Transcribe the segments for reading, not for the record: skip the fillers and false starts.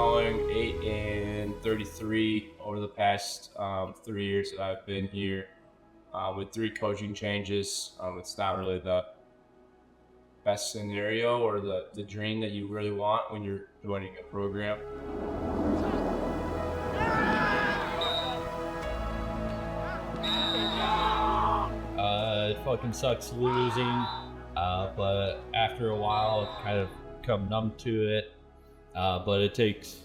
going 8-33 over the past 3 years that I've been here with 3 coaching changes. It's not really the best scenario or the dream that you really want when you're joining a program. It fucking sucks losing, but after a while, I've kind of come numb to it. But it takes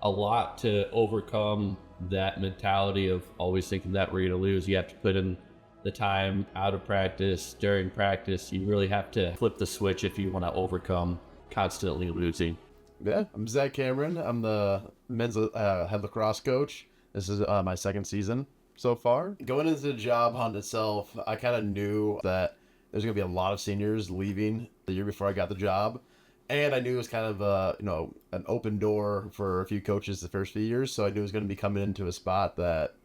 a lot to overcome that mentality of always thinking that we're going to lose. You have to put in the time out of practice, during practice. You really have to flip the switch if you want to overcome constantly losing. Yeah, I'm Zach Cameron. I'm the men's head lacrosse coach. This is my second season so far. Going into the job hunt itself, I kind of knew that there's going to be a lot of seniors leaving the year before I got the job. And I knew it was kind of, an open door for a few coaches the first few years. So I knew it was going to be coming into a spot that,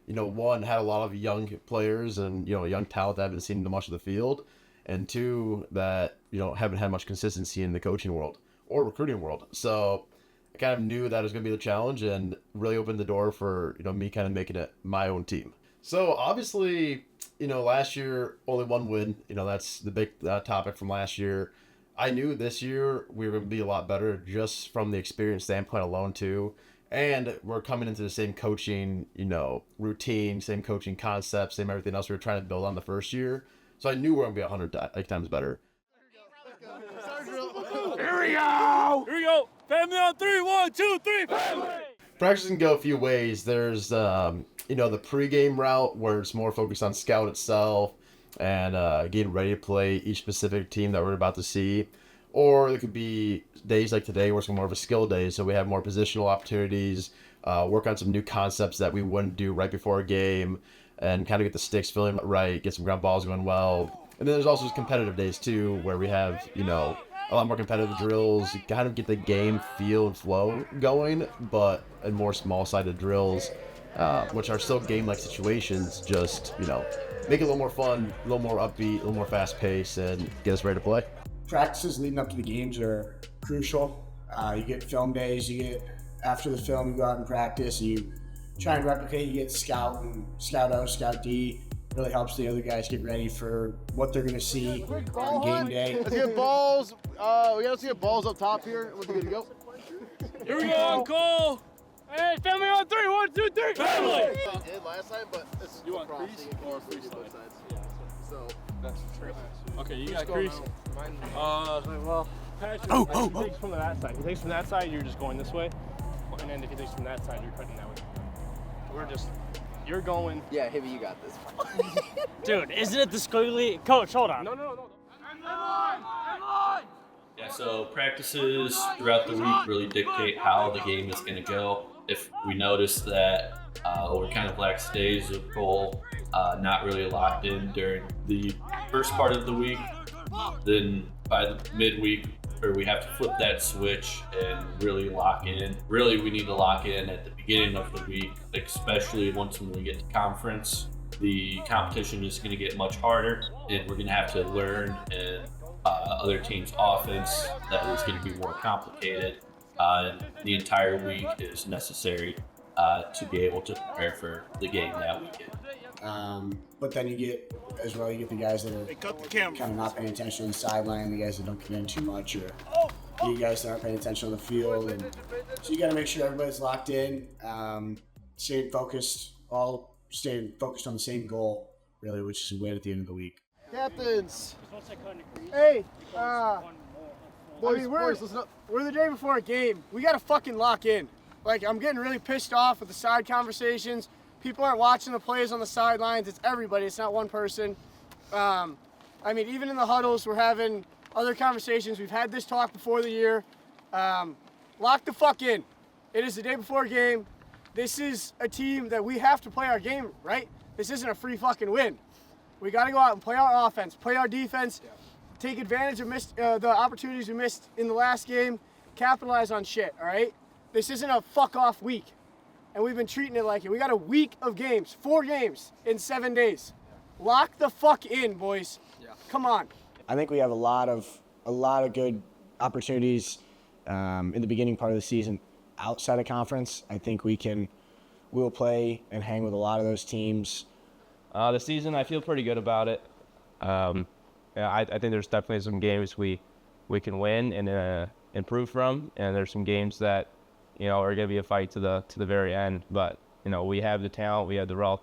one, had a lot of young players and, young talent that haven't seen much of the field. And 2, that, haven't had much consistency in the coaching world or recruiting world. So I kind of knew that was going to be the challenge and really opened the door for, me kind of making it my own team. So obviously, last year, only one win. That's the big topic from last year. I knew this year we were going to be a lot better just from the experience standpoint alone too. And we're coming into the same coaching, routine, same coaching concepts, same everything else we were trying to build on the first year. So I knew we were going to be 100 times better. Here we go! Here we go! Family on 3, 1, 2, 3, family! Practice can go a few ways. There's, the pregame route where it's more focused on scout itself and getting ready to play each specific team that we're about to see. Or it could be days like today where it's more of a skill day, so we have more positional opportunities, work on some new concepts that we wouldn't do right before a game, and kind of get the sticks feeling right, get some ground balls going well. And then there's also competitive days too, where we have, a lot more competitive drills, kind of get the game feel and flow going, but in more small-sided drills, which are still game-like situations, just, make it a little more fun, a little more upbeat, a little more fast-paced, and get us ready to play. Practices leading up to the games are crucial. You get film days, after the film, you go out and practice, you try and replicate, you get scout O, scout D. Really helps the other guys get ready for what they're going to see on game day. Let's get balls. We got to get balls up top here. We're good to go. Here we go, Uncle! Hey, family on 3, 1, 2, 3, family! We did last time, but it's you want crease or freestyle? So that's true. Okay, you got crease. Well, Patrick, he takes from that side. He takes from that side, you're just going this way. And then if he takes from that side, you're cutting that way. You're going. Yeah, Hibby, you got this. Dude, isn't it the squiggly? Coach, hold on. No. Yeah, so practices throughout the week really dictate how the game is going to go. If we notice that we're kind of lackadaisical, not really locked in during the first part of the week, then by the midweek, or we have to flip that switch and really lock in. Really, we need to lock in at the beginning of the week, especially once when we get to conference. The competition is going to get much harder, and we're going to have to learn and other teams' offense that is going to be more complicated. The entire week is necessary to be able to prepare for the game that weekend. But then you get the guys that are kind of not paying attention on the sideline, the guys that don't get in too much, or you guys that aren't paying attention on the field. And so you got to make sure everybody's locked in, staying focused on the same goal, really, which is to win at the end of the week. Captains. Hey, boys, listen up. We're the day before a game. We got to fucking lock in. Like, I'm getting really pissed off with the side conversations. People aren't watching the plays on the sidelines. It's everybody. It's not one person. Even in the huddles, we're having other conversations. We've had this talk before the year. Lock the fuck in. It is the day before a game. This is a team that we have to play our game, right? This isn't a free fucking win. We got to go out and play our offense, play our defense, take advantage of the opportunities we missed in the last game, capitalize on shit, all right? This isn't a fuck-off week, and we've been treating it like it. We got a week of games, 4 games in 7 days. Lock the fuck in, boys. Yeah. Come on. I think we have a lot of good opportunities in the beginning part of the season outside of conference. I think we'll play and hang with a lot of those teams. The season, I feel pretty good about it. Yeah, I think there's definitely some games we can win and improve from, and there's some games that are going to be a fight to the very end. But we have the talent, we have the raw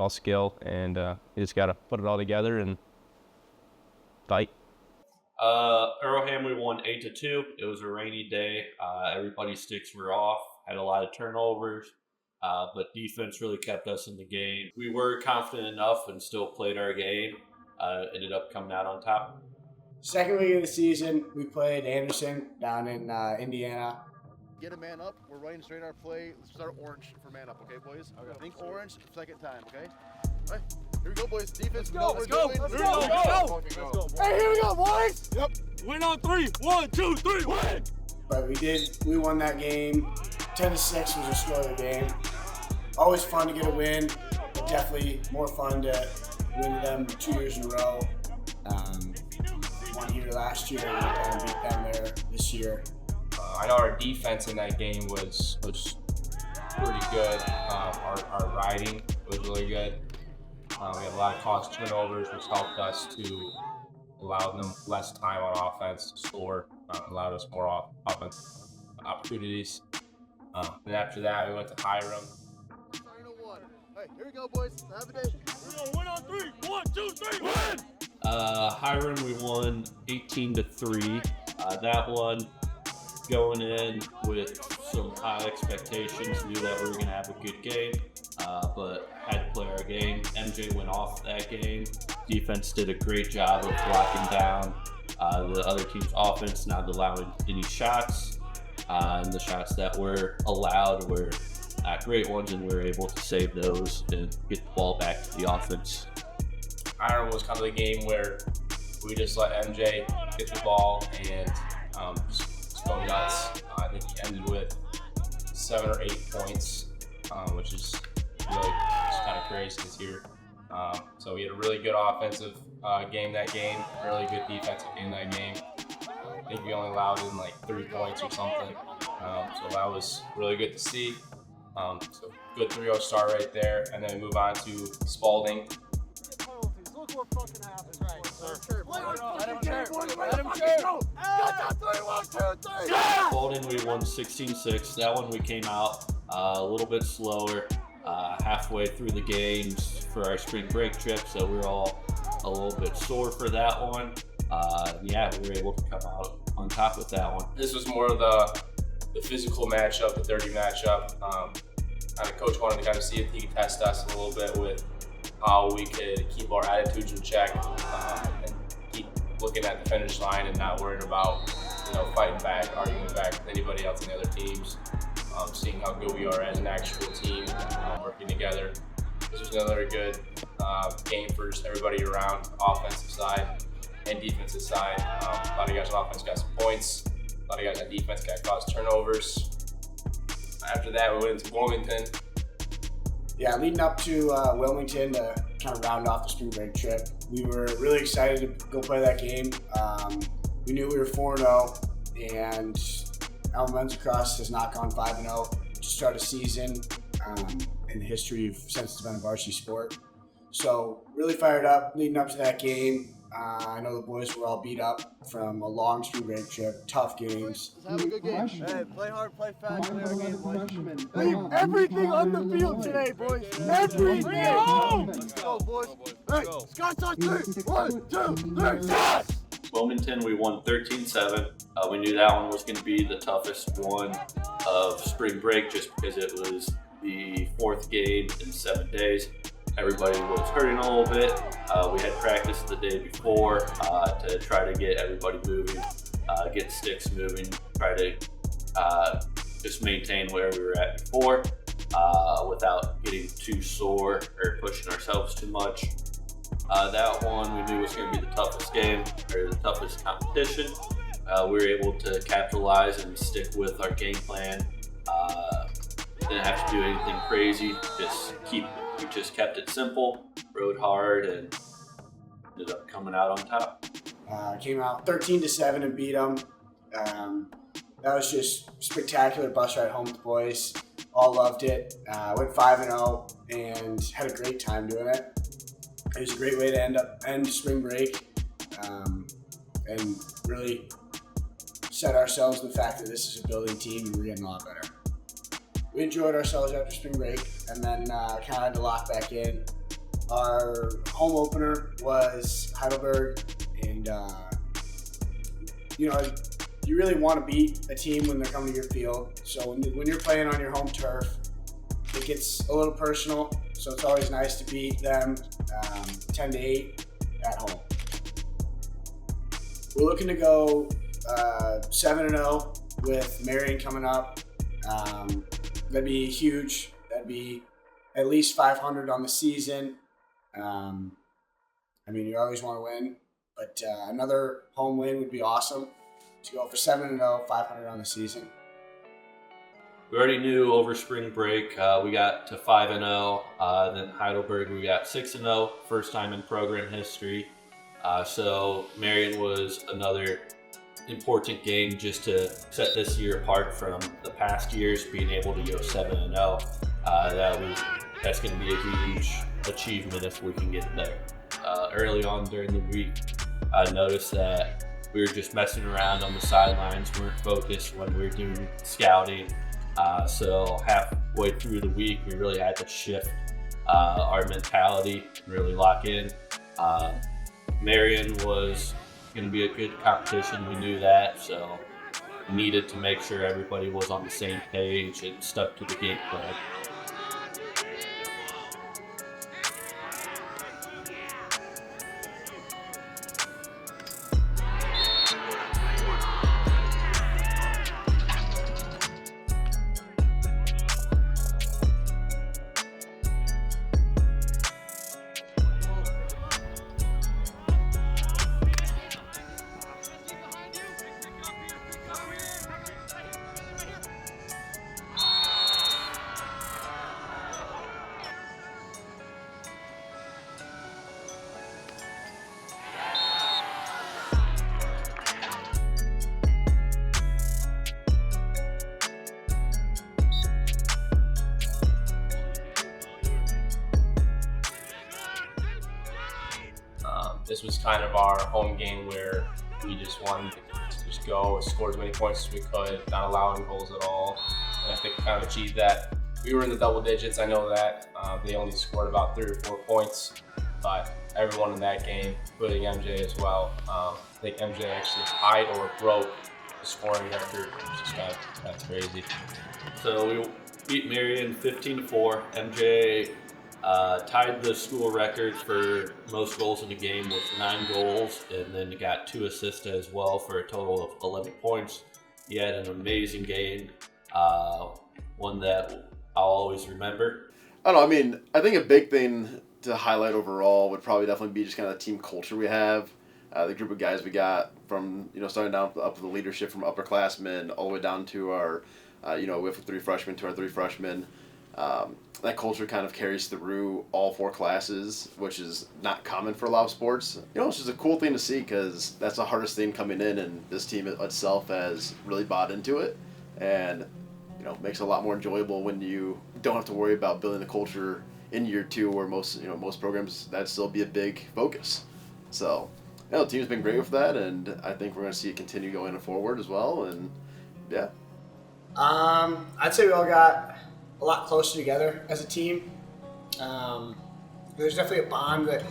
skill, and you just got to put it all together and fight. Earlham, we won 8-2. It was a rainy day. Everybody's sticks were off. Had a lot of turnovers, but defense really kept us in the game. We were confident enough and still played our game. Ended up coming out on top. Second week of the season, we played Anderson down in Indiana. Get a man up. We're running straight our play. Let's start orange for man up, okay, boys? Okay. Think orange, second time, okay? All right. Here we go, boys. Defense. Let's go. Hey, here we go, boys. Yep. Win on 3. 1, 2, 3, win. But we won that game. 10-6 was the score of the game. Always fun to get a win, but definitely more fun to win them 2 years in a row. 1 year last year, and beat them there this year. I know our defense in that game was pretty good. Our riding was really good. We had a lot of cost turnovers, which helped us to allow them less time on offense to score, allowed us more offense opportunities. And after that, we went to Hiram. Hey, here we go, boys. Have a day. We're going to win on 3. 1, 2, 3, win. Hiram, we won 18-3. That one, going in with some high expectations, knew that we were going to have a good game, but had to play our game. MJ went off that game. Defense did a great job of blocking down the other team's offense, not allowing any shots. And the shots that were allowed were not great ones, and we were able to save those and get the ball back to the offense. Hiram was kind of the game where we just let MJ get the ball and just go nuts. I think he ended with 7 or 8 points, which is really just kind of crazy this year. So we had a really good offensive game that game, really good defensive game that game. I think we only allowed in like 3 points or something. So that was really good to see. So good 3-0 start right there. And then we move on to Spalding. Look what fucking happens, right? Let him shoot. Spalding, we won 16-6. That one we came out a little bit slower halfway through the games for our spring break trip, so we were all a little bit sore for that one. Yeah, we were able to come out on top with that one. This was more of the physical matchup, the dirty matchup. Coach wanted to kind of see if he could test us a little bit with how we could keep our attitudes in check and keep looking at the finish line and not worrying about fighting back, arguing back with anybody else in the other teams. Seeing how good we are as an actual team, working together. This was another good game for just everybody around, offensive side and defensive side. A lot of guys on offense got some points. A lot of guys on defense got caused turnovers. After that, we went into Wilmington. Yeah, leading up to Wilmington to kind of round off the spring break trip, we were really excited to go play that game. We knew we were 4-0, and Alma Lacrosse has not gone 5-0 to start a season in the history of since it's been a varsity sport. So really fired up leading up to that game. I know the boys were all beat up from a long spring break trip, tough games. Let's have a good game. Hey, play hard, play fast, play our game, boys. Leave everything on the field today, boys. Everything. Let's go, boys. Hey, Scott's on 3. 1, 2, 3, Scott! Wilmington, we won 13-7. We knew that one was going to be the toughest one of spring break just because it was the 4th game in 7 days. Everybody was hurting a little bit. We had practice the day before to try to get everybody moving, get sticks moving, try to just maintain where we were at before without getting too sore or pushing ourselves too much. That one we knew was going to be the toughest game, or the toughest competition. We were able to capitalize and stick with our game plan. Didn't have to do anything crazy, we just kept it simple, rode hard, and ended up coming out on top. Came out 13-7 and beat them. that was just spectacular bus ride home with the boys. All loved it. Went 5-0 and had a great time doing it. It was a great way to end spring break and really set ourselves the fact that this is a building team and we're getting a lot better. We enjoyed ourselves after spring break and then kind of had to lock back in. Our home opener was Heidelberg, and you really want to beat a team when they're coming to your field. So when you're playing on your home turf, it gets a little personal. So it's always nice to beat them 10-8 at home. We're looking to go 7-0 with Marion coming up. That'd be huge. That'd be at least 500 on the season. You always want to win, but another home win would be awesome. To go for 7-0, 500 on the season. We already knew over spring break we got to 5-0. Then Heidelberg we got 6-0, first time in program history. So Marion was another important game just to set this year apart from the past years, being able to go 7-0. That's going to be a huge achievement if we can get there. Early on during the week, I noticed that we were just messing around on the sidelines, weren't focused when we were doing scouting. So halfway through the week, we really had to shift our mentality and really lock in. Marion was going to be a good competition. We knew that, so we needed to make sure everybody was on the same page and stuck to the game plan. This was kind of our home game where we just wanted to just go, score as many points as we could, not allowing goals at all. And I think we kind of achieved that. We were in the double digits, I know that. They only scored about 3 or 4 points, but everyone in that game, including MJ as well, I think MJ actually tied or broke the scoring record, which is kind of crazy. So we beat Marion 15-4. MJ tied the school record for most goals in a game with 9 goals, and then got 2 assists as well for a total of 11 points. He had an amazing game, one that I'll always remember. I don't know. I think a big thing to highlight overall would probably definitely be just kind of the team culture we have. The group of guys we got from, starting down up with the leadership from upperclassmen all the way down to our, we have 3 freshmen to our 3 freshmen. That culture kind of carries through all 4 classes, which is not common for a lot of sports. It's just a cool thing to see because that's the hardest thing coming in, and this team itself has really bought into it, and makes it a lot more enjoyable when you don't have to worry about building the culture in year 2, where most programs that'd still be a big focus. So, the team's been great with that, and I think we're going to see it continue going forward as well. And yeah, I'd say we all got a lot closer together as a team. There's definitely a bond that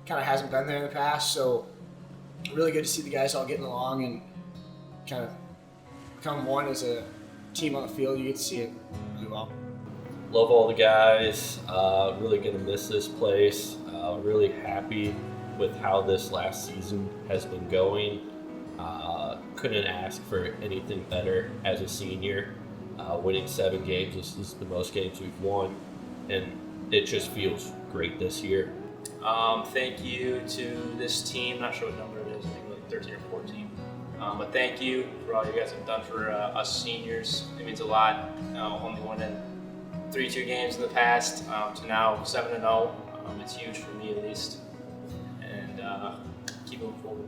kind of hasn't been there in the past, so really good to see the guys all getting along and kind of become one as a team on the field. You get to see it really well. Love all the guys. Really gonna miss this place. Really happy with how this last season has been going. Couldn't ask for anything better as a senior. Winning 7 games, this is the most games we've won, and it just feels great this year. Thank you to this team. Not sure what number it is, maybe like 13 or 14. But thank you for all you guys have done for us seniors. It means a lot. Only winning 3-2 games in the past to now 7-0. It's huge for me at least, and keep moving forward.